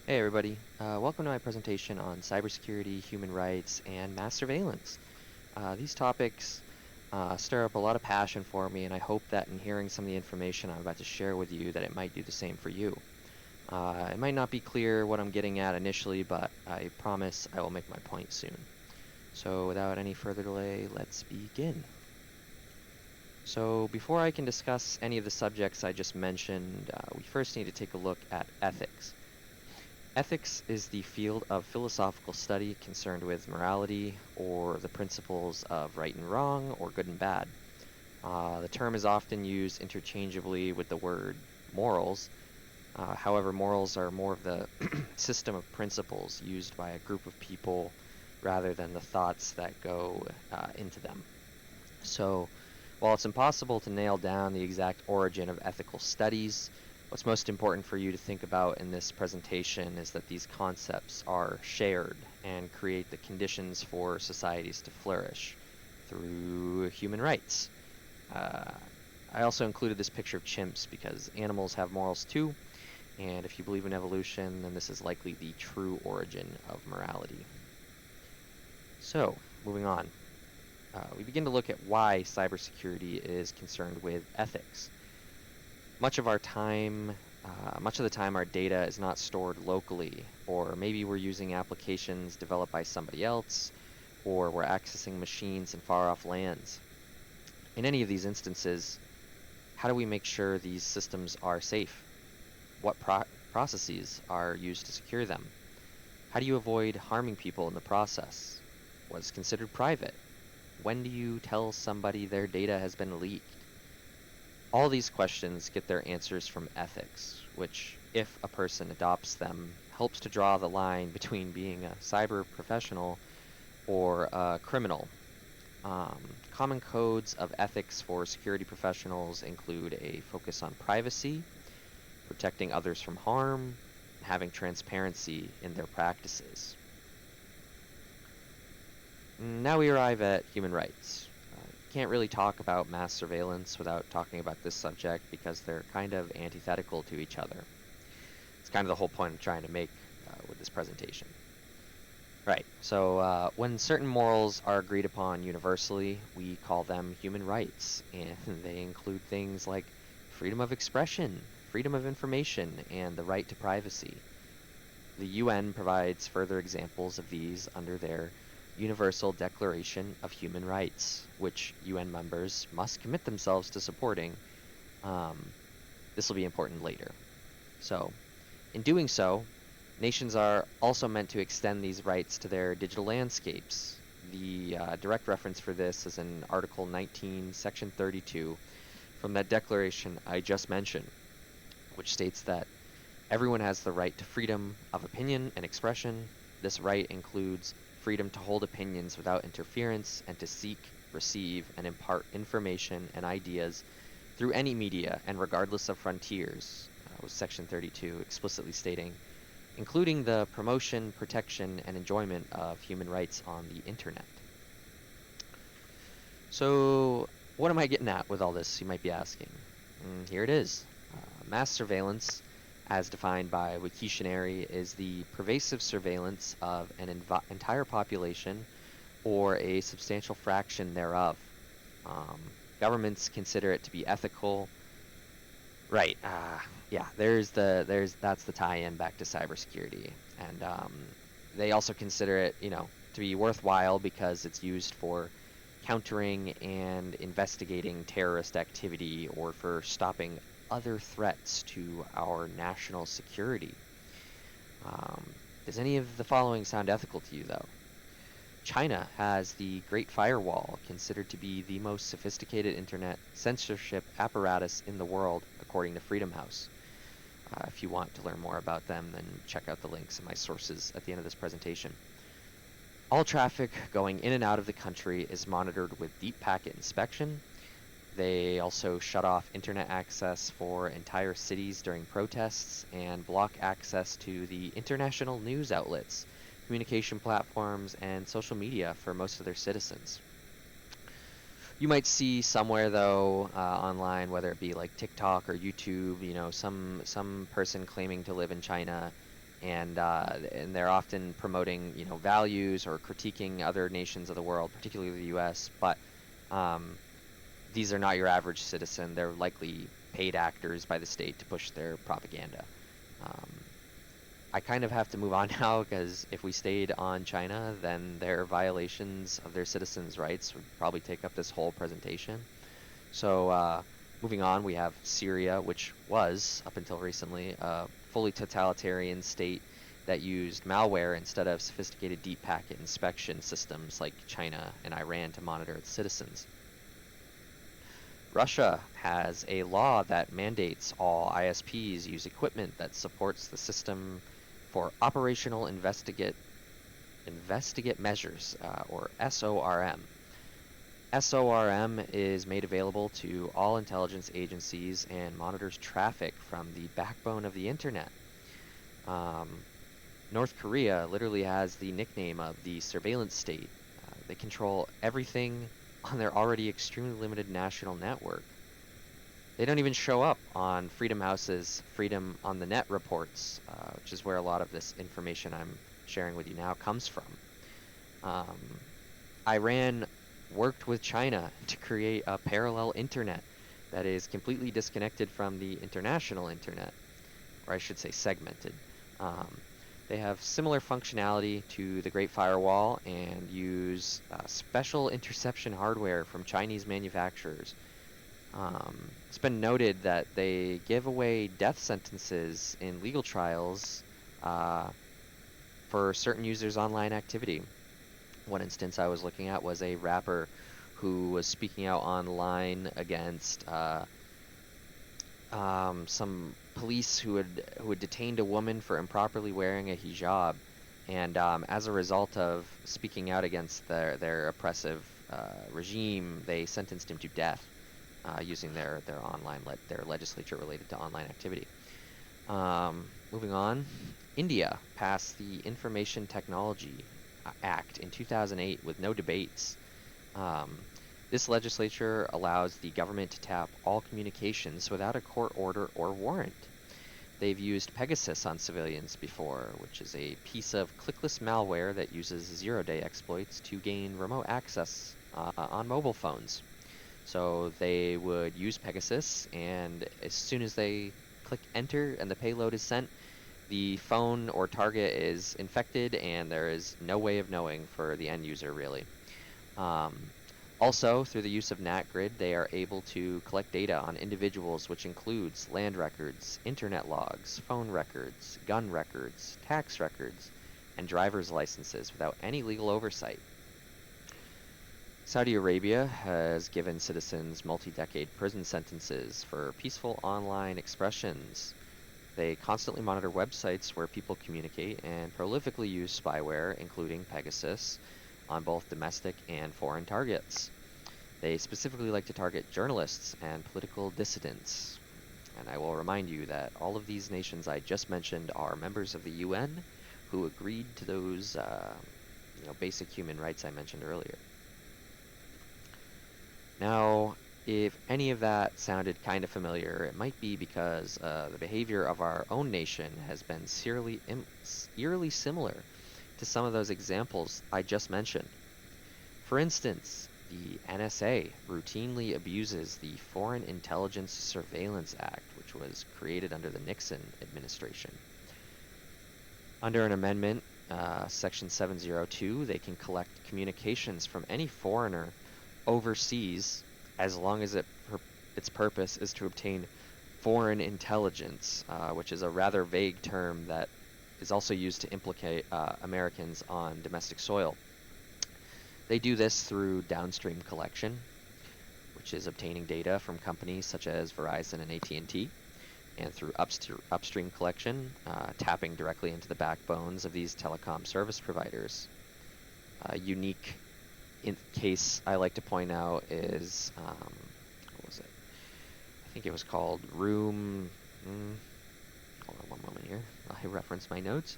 Hey everybody, welcome to my presentation on cybersecurity, human rights, and mass surveillance. These topics stir up a lot of passion for me, and I hope that in hearing some of the information I'm about to share with you that it might do the same for you. It might not be clear what I'm getting at initially, but I promise I will make my point soon. So without any further delay, let's begin. So before I can discuss any of the subjects I just mentioned, we first need to take a look at ethics. Ethics is the field of philosophical study concerned with morality or the principles of right and wrong or good and bad. The term is often used interchangeably with the word morals. However, morals are more of the system of principles used by a group of people rather than the thoughts that go into them. So, while it's impossible to nail down the exact origin of ethical studies, what's most important for you to think about in this presentation is that these concepts are shared and create the conditions for societies to flourish through human rights. Uh, I also included this picture of chimps because animals have morals too, and if you believe in evolution, then this is likely the true origin of morality. So, moving on. We begin to look at why cybersecurity is concerned with ethics. Much of the time, our data is not stored locally, or maybe we're using applications developed by somebody else, or we're accessing machines in far-off lands. In any of these instances, how do we make sure these systems are safe? What processes are used to secure them? How do you avoid harming people in the process? What is considered private? When do you tell somebody their data has been leaked? All these questions get their answers from ethics, which, if a person adopts them, helps to draw the line between being a cyber professional or a criminal. Common codes of ethics for security professionals include a focus on privacy, protecting others from harm, and having transparency in their practices. Now we arrive at human rights. Can't really talk about mass surveillance without talking about this subject because they're kind of antithetical to each other. It's kind of the whole point I'm trying to make with this presentation. Right, so when certain morals are agreed upon universally, we call them human rights, and they include things like freedom of expression, freedom of information, and the right to privacy. The UN provides further examples of these under their Universal Declaration of Human Rights, which UN members must commit themselves to supporting. Um, this will be important later. So, in doing so, nations are also meant to extend these rights to their digital landscapes. The direct reference for this is in Article 19, Section 32 from that declaration I just mentioned, which states that everyone has the right to freedom of opinion and expression. This right includes freedom to hold opinions without interference and to seek, receive, and impart information and ideas through any media and regardless of frontiers, was Section 32 explicitly stating, including the promotion, protection, and enjoyment of human rights on the internet. So, what am I getting at with all this, you might be asking? Here it is. Mass surveillance, as defined by Wiktionary, is the pervasive surveillance of an entire population or a substantial fraction thereof. Um, Governments consider it to be ethical. Right. Yeah. That's the tie-in back to cybersecurity, and they also consider it, to be worthwhile because it's used for countering and investigating terrorist activity or for stopping other threats to our national security. Um, does any of the following sound ethical to you, though? China has the Great Firewall, considered to be the most sophisticated internet censorship apparatus in the world, according to Freedom House. If you want to learn more about them, then check out the links in my sources at the end of this presentation. All traffic going in and out of the country is monitored with deep packet inspection. They also shut off internet access for entire cities during protests and block access to the international news outlets, communication platforms, and social media for most of their citizens. You might see somewhere though online, whether it be like TikTok or YouTube, some person claiming to live in China and they're often promoting, values or critiquing other nations of the world, particularly the U.S. But um, these are not your average citizen. They're likely paid actors by the state to push their propaganda. Um, I kind of have to move on now because if we stayed on China, then their violations of their citizens' rights would probably take up this whole presentation. So moving on, we have Syria, which was, up until recently, a fully totalitarian state that used malware instead of sophisticated deep packet inspection systems like China and Iran to monitor its citizens. Russia has a law that mandates all ISPs use equipment that supports the system for operational investigate measures, or SORM. SORM is made available to all intelligence agencies and monitors traffic from the backbone of the internet. North Korea literally has the nickname of the surveillance state. They control everything on their already extremely limited national network. They don't even show up on Freedom House's Freedom on the Net reports, which is where a lot of this information I'm sharing with you now comes from. Iran worked with China to create a parallel internet that is completely disconnected from the international internet, or I should say segmented. They have similar functionality to the Great Firewall and use special interception hardware from Chinese manufacturers. It's been noted that they give away death sentences in legal trials for certain users' online activity. One instance I was looking at was a rapper who was speaking out online against some police who had detained a woman for improperly wearing a hijab, and as a result of speaking out against their oppressive regime, they sentenced him to death using their legislature related to online activity. Moving on, India passed the Information Technology Act in 2008 with no debates. This legislature allows the government to tap all communications without a court order or warrant. They've used Pegasus on civilians before, which is a piece of clickless malware that uses zero-day exploits to gain remote access on mobile phones. So they would use Pegasus, and as soon as they click enter and the payload is sent, the phone or target is infected, and there is no way of knowing for the end user, really. Also, through the use of NatGrid, they are able to collect data on individuals, which includes land records, internet logs, phone records, gun records, tax records, and driver's licenses without any legal oversight. Saudi Arabia has given citizens multi-decade prison sentences for peaceful online expressions. They constantly monitor websites where people communicate and prolifically use spyware, including Pegasus, on both domestic and foreign targets. They specifically like to target journalists and political dissidents. And I will remind you that all of these nations I just mentioned are members of the UN who agreed to those basic human rights I mentioned earlier. Now, if any of that sounded kind of familiar, it might be because the behavior of our own nation has been eerily similar to some of those examples I just mentioned. For instance, the NSA routinely abuses the Foreign Intelligence Surveillance Act, which was created under the Nixon administration. Under an amendment, Section 702, they can collect communications from any foreigner overseas as long as its purpose is to obtain foreign intelligence, which is a rather vague term that is also used to implicate Americans on domestic soil. They do this through downstream collection, which is obtaining data from companies such as Verizon and AT&T, and through upstream collection, tapping directly into the backbones of these telecom service providers. A unique case I like to point out is, what was it? I think it was called Room... hold on one moment here. I reference my notes.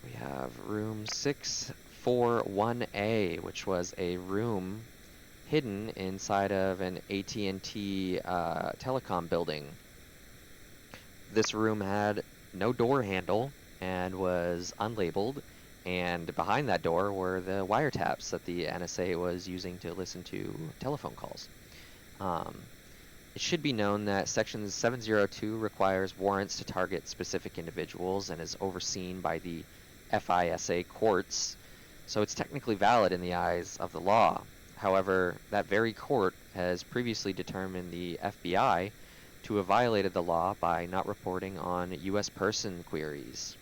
We have Room 641A, which was a room hidden inside of an AT&T telecom building. this room had no door handle and was unlabeled, and behind that door were the wiretaps that the NSA was using to listen to telephone calls. It should be known that Section 702 requires warrants to target specific individuals and is overseen by the FISA courts, so it's technically valid in the eyes of the law. However, that very court has previously determined the FBI to have violated the law by not reporting on U.S. person queries.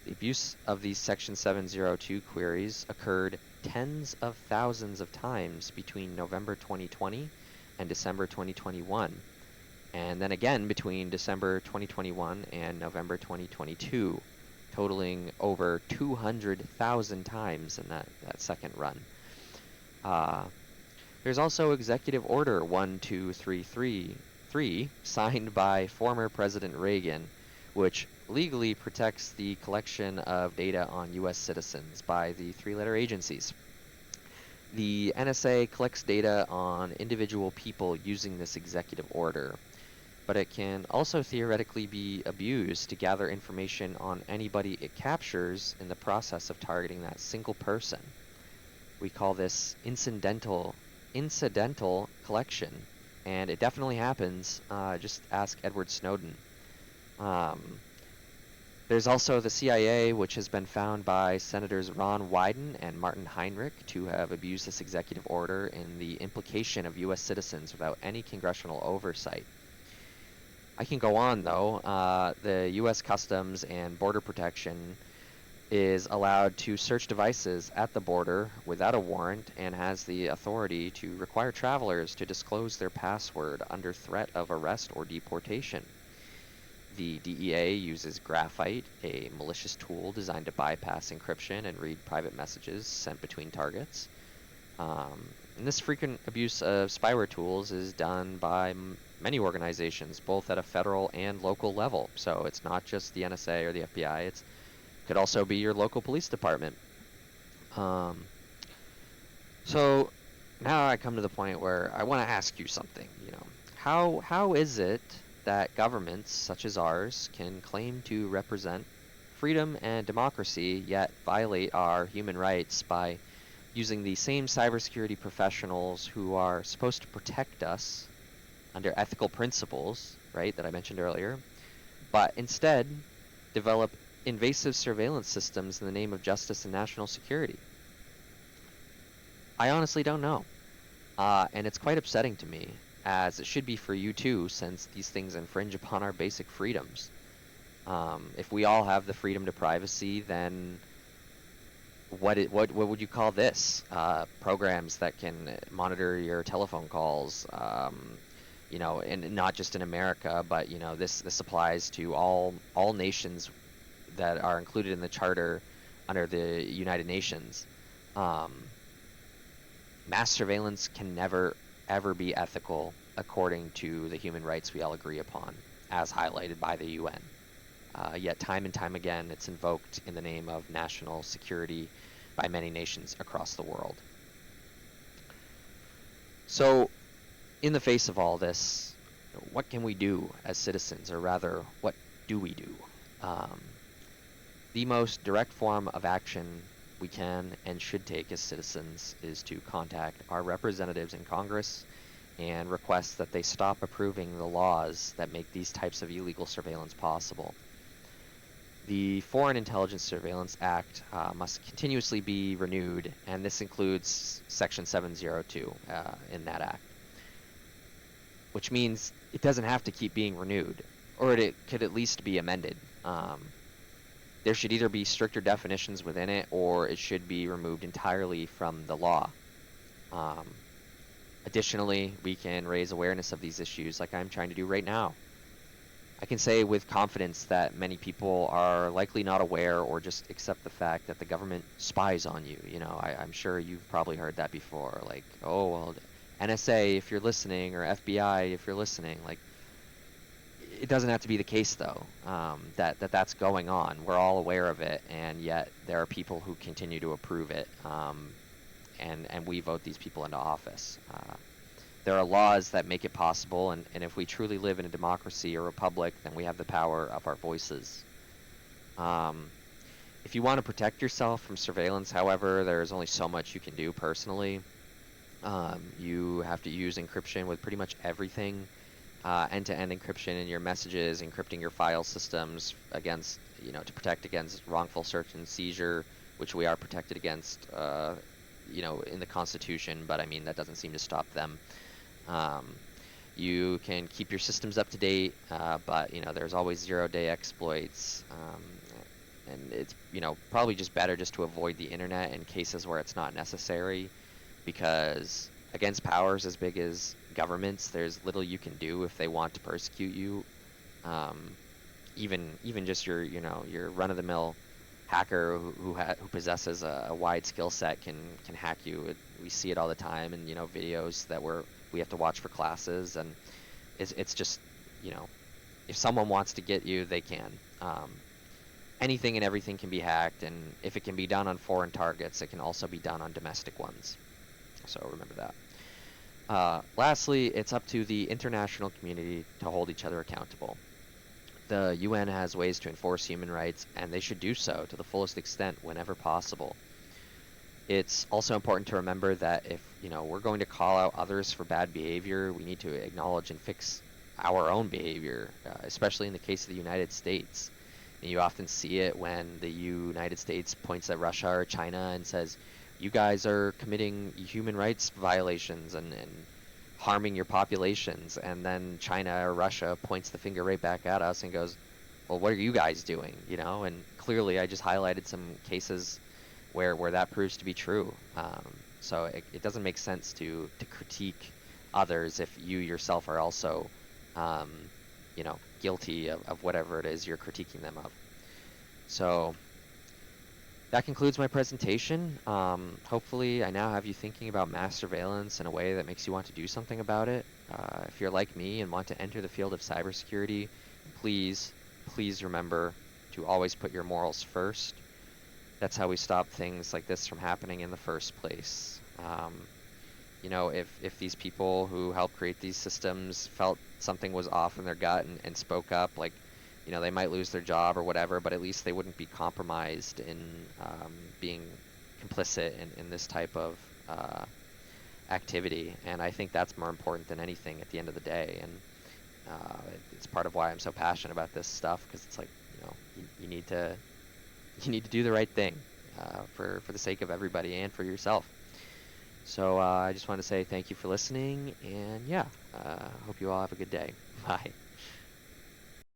The abuse of these Section 702 queries occurred tens of thousands of times between November 2020 and December 2021, and then again between December 2021 and November 2022, totaling over 200,000 times in that second run. There's also Executive Order 12333, signed by former President Reagan, which legally protects the collection of data on U.S. citizens by the three-letter agencies. The NSA collects data on individual people using this executive order, but it can also theoretically be abused to gather information on anybody it captures in the process of targeting that single person. We call this incidental collection, and it definitely happens. Just ask Edward Snowden. There's also the CIA, which has been found by Senators Ron Wyden and Martin Heinrich to have abused this executive order in the implication of U.S. citizens without any congressional oversight. I can go on, though. The U.S. Customs and Border Protection is allowed to search devices at the border without a warrant and has the authority to require travelers to disclose their password under threat of arrest or deportation. The DEA uses graphite, a malicious tool designed to bypass encryption and read private messages sent between targets. And this frequent abuse of spyware tools is done by many organizations, both at a federal and local level. So it's not just the NSA or the FBI, it could also be your local police department. So now I come to the point where I want to ask you something. How is it that governments such as ours can claim to represent freedom and democracy, yet violate our human rights by using the same cybersecurity professionals who are supposed to protect us under ethical principles, right, that I mentioned earlier, but instead develop invasive surveillance systems in the name of justice and national security? I honestly don't know, and it's quite upsetting to me, as it should be for you too, since these things infringe upon our basic freedoms. If we all have the freedom to privacy, then what would you call this? Programs that can monitor your telephone calls, and not just in America, but this applies to all nations that are included in the charter under the United Nations. Mass surveillance can never ever be ethical according to the human rights we all agree upon, as highlighted by the UN. Yet time and time again, it's invoked in the name of national security by many nations across the world. So, in the face of all this, what can we do as citizens, or rather, what do we do? The most direct form of action we can and should take as citizens is to contact our representatives in Congress and request that they stop approving the laws that make these types of illegal surveillance possible. The Foreign Intelligence Surveillance Act must continuously be renewed, and this includes Section 702 in that act, which means it doesn't have to keep being renewed, or it could at least be amended. There should either be stricter definitions within it, or it should be removed entirely from the law. Additionally, we can raise awareness of these issues like I'm trying to do right now. I can say with confidence that many people are likely not aware or just accept the fact that the government spies on you. I'm sure you've probably heard that before, like, oh, well, NSA if you're listening, or FBI if you're listening. Like, it doesn't have to be the case, though, that's going on. We're all aware of it, and yet there are people who continue to approve it, and we vote these people into office. there are laws that make it possible, and if we truly live in a democracy or republic, then we have the power of our voices. Um, if you want to protect yourself from surveillance, however, there's only so much you can do personally. You have to use encryption with pretty much everything, end-to-end encryption in your messages, encrypting your file systems against, to protect against wrongful search and seizure, which we are protected against, in the Constitution, but I mean, that doesn't seem to stop them. You can keep your systems up to date, but there's always zero-day exploits, and it's probably just better just to avoid the internet in cases where it's not necessary, because against powers as big as governments, there's little you can do if they want to persecute you. Even just your run-of-the-mill hacker who possesses a wide skill set can hack you. We see it all the time in videos that we have to watch for classes, and it's just if someone wants to get you, they can. Anything and everything can be hacked, and if it can be done on foreign targets, it can also be done on domestic ones. So remember that. Lastly, it's up to the international community to hold each other accountable. The UN has ways to enforce human rights, and they should do so to the fullest extent whenever possible. It's also important to remember that if we're going to call out others for bad behavior, we need to acknowledge and fix our own behavior, especially in the case of the United States. And you often see it when the United States points at Russia or China and says, you guys are committing human rights violations and harming your populations. And then China or Russia points the finger right back at us and goes, well, what are you guys doing? And clearly I just highlighted some cases where that proves to be true. So it doesn't make sense to critique others if you yourself are also, guilty of whatever it is you're critiquing them of. So that concludes my presentation. Hopefully I now have you thinking about mass surveillance in a way that makes you want to do something about it. If you're like me and want to enter the field of cybersecurity, please remember to always put your morals first. That's how we stop things like this from happening in the first place. If these people who helped create these systems felt something was off in their gut and spoke up, they might lose their job or whatever, but at least they wouldn't be compromised in being complicit in this type of activity. And I think that's more important than anything at the end of the day. And it's part of why I'm so passionate about this stuff, because it's you need to do the right thing for the sake of everybody and for yourself. So I just want to say thank you for listening, and yeah, hope you all have a good day. Bye.